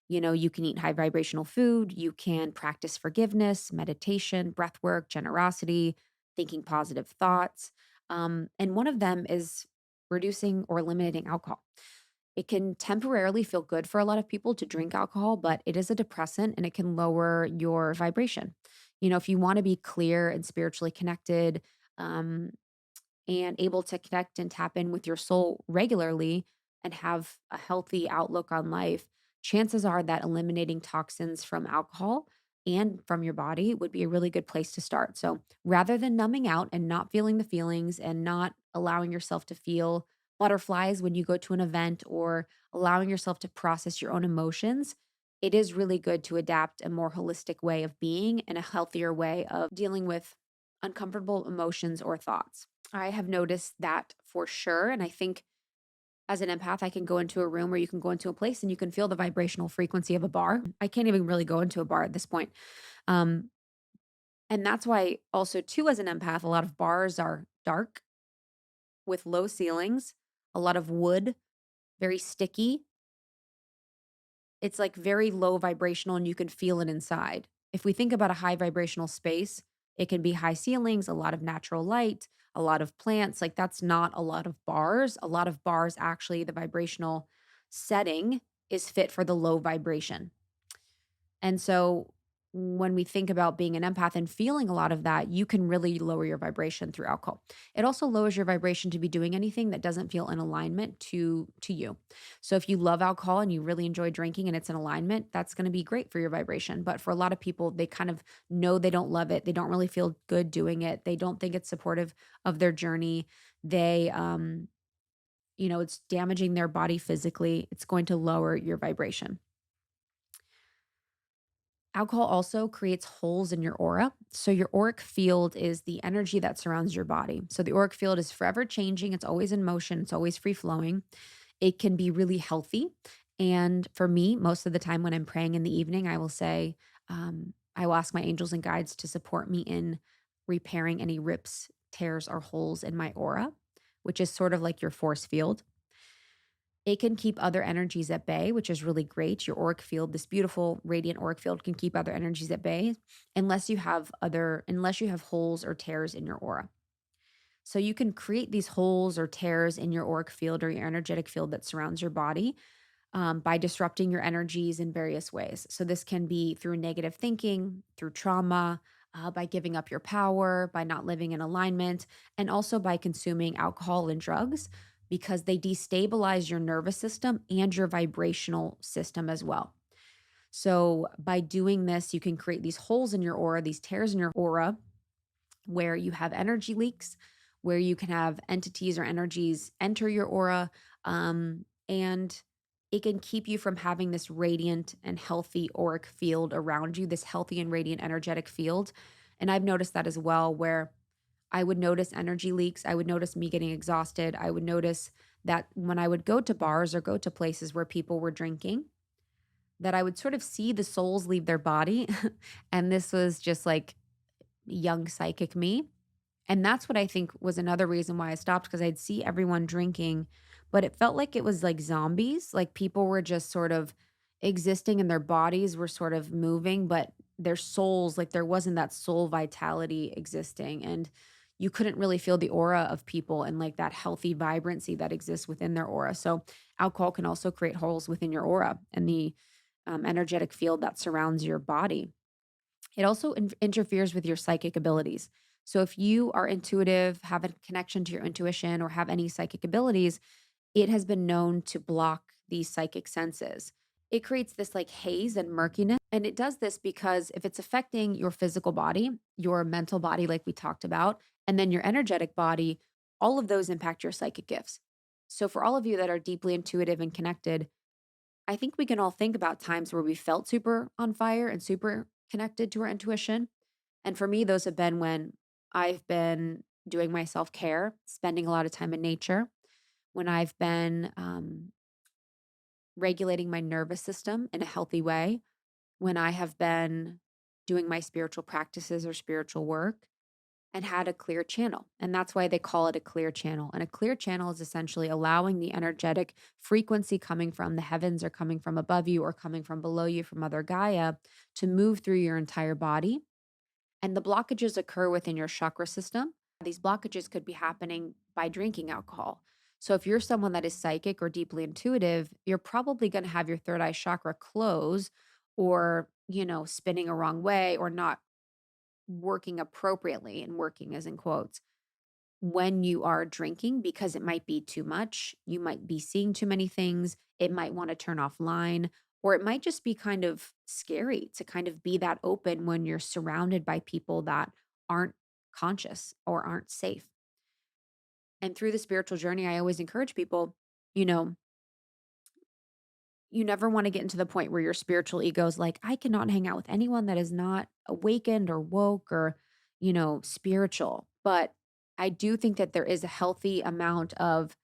You can eat high vibrational food, you can practice forgiveness, meditation, breath work, generosity, thinking positive thoughts. And one of them is reducing or eliminating alcohol. It can temporarily feel good for a lot of people to drink alcohol, but it is a depressant and it can lower your vibration. If you want to be clear and spiritually connected, um, and able to connect and tap in with your soul regularly and have a healthy outlook on life, chances are that eliminating toxins from alcohol and from your body would be a really good place to start. So rather than numbing out and not feeling the feelings and not allowing yourself to feel butterflies when you go to an event or allowing yourself to process your own emotions, it is really good to adapt a more holistic way of being and a healthier way of dealing with uncomfortable emotions or thoughts. I have noticed that for sure. And I think as an empath, I can go into a room or you can go into a place and you can feel the vibrational frequency of a bar. I can't even really go into a bar at this point. Um, and that's why, also, too, as an empath, a lot of bars are dark with low ceilings, a lot of wood, very sticky. It's like very low vibrational and you can feel it inside. If we think about a high vibrational space, it can be high ceilings, a lot of natural light, a lot of plants. Like that's not a lot of bars. A lot of bars, actually, the vibrational setting is fit for the low vibration. And so when we think about being an empath and feeling a lot of that, you can really lower your vibration through alcohol. It also lowers your vibration to be doing anything that doesn't feel in alignment to you. So if you love alcohol and you really enjoy drinking and it's in alignment, that's going to be great for your vibration. But for a lot of people, they kind of know they don't love it. They don't really feel good doing it. They don't think it's supportive of their journey. They it's damaging their body physically. It's going to lower your vibration. Alcohol also creates holes in your aura. So, your auric field is the energy that surrounds your body. So, the auric field is forever changing, it's always in motion, it's always free flowing. It can be really healthy. And for me, most of the time when I'm praying in the evening, I will say, I will ask my angels and guides to support me in repairing any rips, tears, or holes in my aura, which is sort of like your force field. It can keep other energies at bay, which is really great. Your auric field, this beautiful radiant auric field can keep other energies at bay unless you have holes or tears in your aura. So you can create these holes or tears in your auric field or your energetic field that surrounds your body by disrupting your energies in various ways. So this can be through negative thinking, through trauma, by giving up your power, by not living in alignment, and also by consuming alcohol and drugs because they destabilize your nervous system and your vibrational system as well. So by doing this, you can create these holes in your aura, these tears in your aura where you have energy leaks, where you can have entities or energies enter your aura. And it can keep you from having this radiant and healthy auric field around you, this healthy and radiant energetic field. And I've noticed that as well, where I would notice energy leaks. I would notice me getting exhausted. I would notice that when I would go to bars or go to places where people were drinking, that I would sort of see the souls leave their body. And this was just like young psychic me. And that's what I think was another reason why I stopped because I'd see everyone drinking, but it felt like it was like zombies. Like people were just sort of existing and their bodies were sort of moving, but their souls, like there wasn't that soul vitality existing. And you couldn't really feel the aura of people and like that healthy vibrancy that exists within their aura. So, alcohol can also create holes within your aura and the energetic field that surrounds your body. It also interferes with your psychic abilities. So if you are intuitive, have a connection to your intuition, or have any psychic abilities, it has been known to block these psychic senses. It creates this like haze and murkiness. And it does this because if it's affecting your physical body, your mental body, like we talked about, and then your energetic body, all of those impact your psychic gifts. So for all of you that are deeply intuitive and connected, I think we can all think about times where we felt super on fire and super connected to our intuition. And for me, those have been when I've been doing my self care, spending a lot of time in nature, when I've been regulating my nervous system in a healthy way, when I have been doing my spiritual practices or spiritual work and had a clear channel. And that's why they call it a clear channel. And a clear channel is essentially allowing the energetic frequency coming from the heavens or coming from above you or coming from below you from Mother Gaia to move through your entire body. And the blockages occur within your chakra system. These blockages could be happening by drinking alcohol. So if you're someone that is psychic or deeply intuitive, you're probably going to have your third eye chakra close or, spinning a wrong way or not working appropriately, and working as in quotes, when you are drinking because it might be too much. You might be seeing too many things. It might want to turn offline, or it might just be kind of scary to kind of be that open when you're surrounded by people that aren't conscious or aren't safe. And through the spiritual journey, I always encourage people, you know, you never want to get into the point where your spiritual ego is like, I cannot hang out with anyone that is not awakened or woke or, spiritual. But I do think that there is a healthy amount of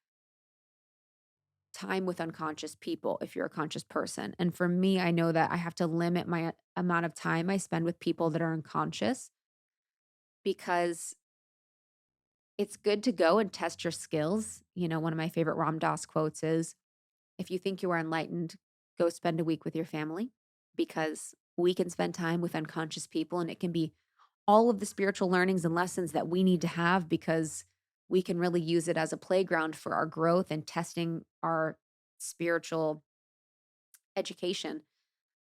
time with unconscious people if you're a conscious person. And for me, I know that I have to limit my amount of time I spend with people that are unconscious because it's good to go and test your skills. One of my favorite Ram Dass quotes is, if you think you are enlightened, go spend a week with your family because we can spend time with unconscious people and it can be all of the spiritual learnings and lessons that we need to have because we can really use it as a playground for our growth and testing our spiritual education.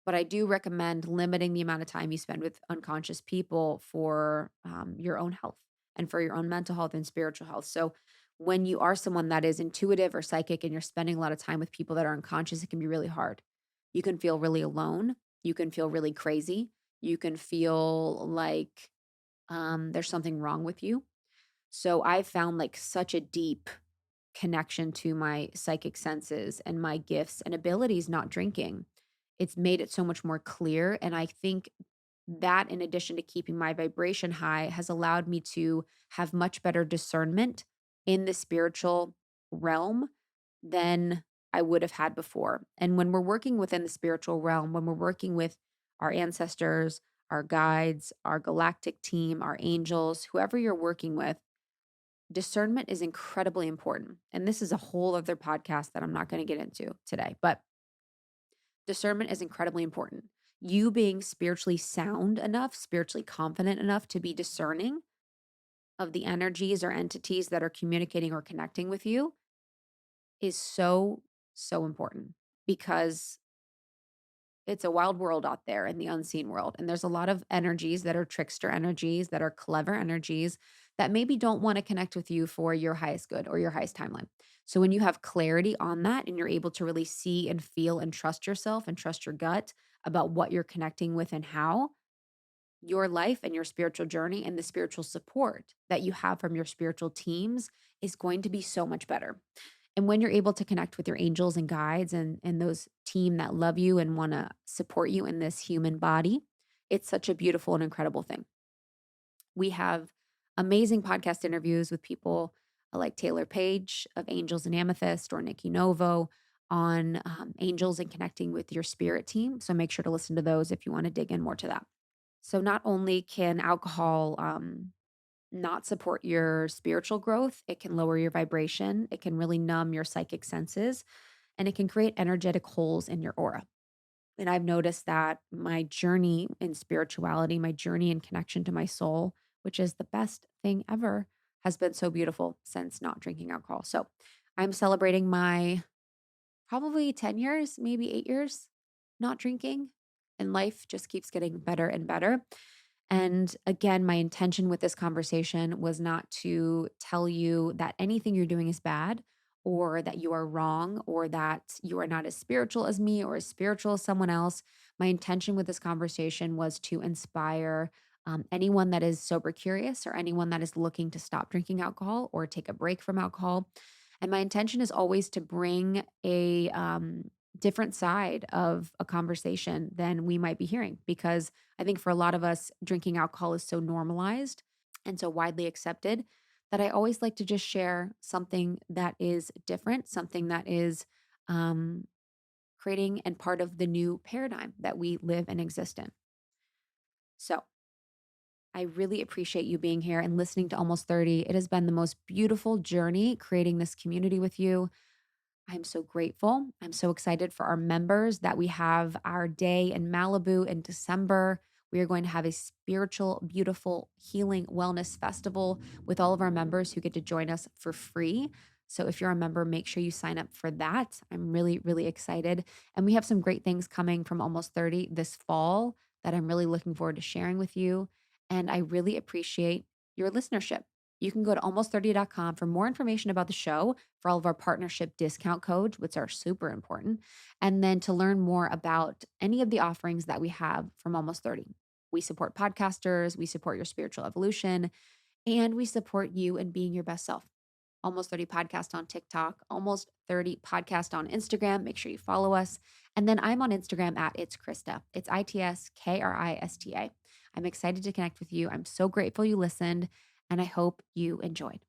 But I do recommend limiting the amount of time you spend with unconscious people for your own health and for your own mental health and spiritual health. So, when you are someone that is intuitive or psychic and you're spending a lot of time with people that are unconscious, it can be really hard. You can feel really alone. You can feel really crazy. You can feel like there's something wrong with you. So, I found like such a deep connection to my psychic senses and my gifts and abilities not drinking. It's made it so much more clear. And I think that, in addition to keeping my vibration high, has allowed me to have much better discernment in the spiritual realm than I would have had before. And when we're working within the spiritual realm, when we're working with our ancestors, our guides, our galactic team, our angels, whoever you're working with, discernment is incredibly important. And this is a whole other podcast that I'm not going to get into today, but discernment is incredibly important. You being spiritually sound enough, spiritually confident enough to be discerning of the energies or entities that are communicating or connecting with you is so, so important because it's a wild world out there in the unseen world. And there's a lot of energies that are trickster energies, that are clever energies that maybe don't want to connect with you for your highest good or your highest timeline. So when you have clarity on that and you're able to really see and feel and trust yourself and trust your gut about what you're connecting with and how, your life and your spiritual journey and the spiritual support that you have from your spiritual teams is going to be so much better. And when you're able to connect with your angels and guides and those team that love you and want to support you in this human body, it's such a beautiful and incredible thing. We have amazing podcast interviews with people like Taylor Page of Angels and Amethyst or Nikki Novo on angels and connecting with your spirit team. So make sure to listen to those if you want to dig in more to that. So not only can alcohol not support your spiritual growth, it can lower your vibration, it can really numb your psychic senses, and it can create energetic holes in your aura. And I've noticed that my journey in spirituality, my journey in connection to my soul, which is the best thing ever, has been so beautiful since not drinking alcohol. So I'm celebrating my probably 10 years, maybe 8 years not drinking. And life just keeps getting better and better. And again, my intention with this conversation was not to tell you that anything you're doing is bad or that you are wrong or that you are not as spiritual as me or as spiritual as someone else. My intention with this conversation was to inspire anyone that is sober curious or anyone that is looking to stop drinking alcohol or take a break from alcohol. And my intention is always to bring a different side of a conversation than we might be hearing because I think for a lot of us, drinking alcohol is so normalized and so widely accepted that I always like to just share something that is different, something that is um, creating and part of the new paradigm that we live and exist in. So I really appreciate you being here and listening to Almost 30. It has been the most beautiful journey creating this community with you. I'm so grateful. I'm so excited for our members that we have our day in Malibu in December. We are going to have a spiritual, beautiful, healing wellness festival with all of our members who get to join us for free. So if you're a member, make sure you sign up for that. I'm really, really excited. And we have some great things coming from Almost 30 this fall that I'm really looking forward to sharing with you. And I really appreciate your listenership. You can go to almost30.com for more information about the show, for all of our partnership discount codes, which are super important, and then to learn more about any of the offerings that we have from Almost 30. We support podcasters, we support your spiritual evolution, and we support you in being your best self. Almost 30 podcast on TikTok, Almost 30 podcast on Instagram. Make sure you follow us. And then I'm on Instagram at It's Krista. It's ITSKRISTA. I'm excited to connect with you. I'm so grateful you listened, and I hope you enjoyed.